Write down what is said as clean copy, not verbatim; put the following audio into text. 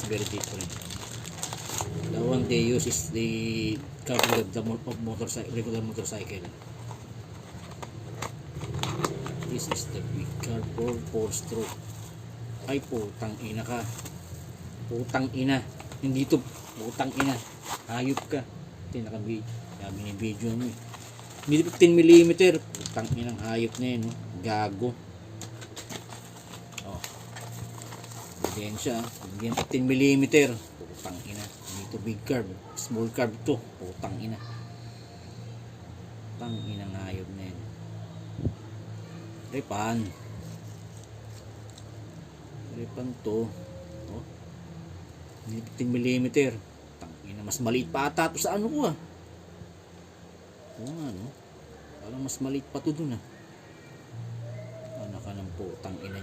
very different. The one they use is the carbon of the motorcycle, regular motorcycle. This is the big carbon 4-stroke. Ay putang ina ka. Putang ina. Hindi to putang ina. Hayop ka. Ito naka-video. Sabi ni video mo. Hindi 15mm. Putang inang hayop na yun. No? Gago. Oh. Ebidensya. Hindi 15mm. Putang ina. Dito big carb. Small carb to. Putang ina. Putang inang hayop na yun. Repan. Repan to. Oh. Hindi 15mm. Tangina, mas maliit pa ata to sa ano ko ah. Oo nga no. Parang mas maliit pa to dun ah. Anak ka ng putang ina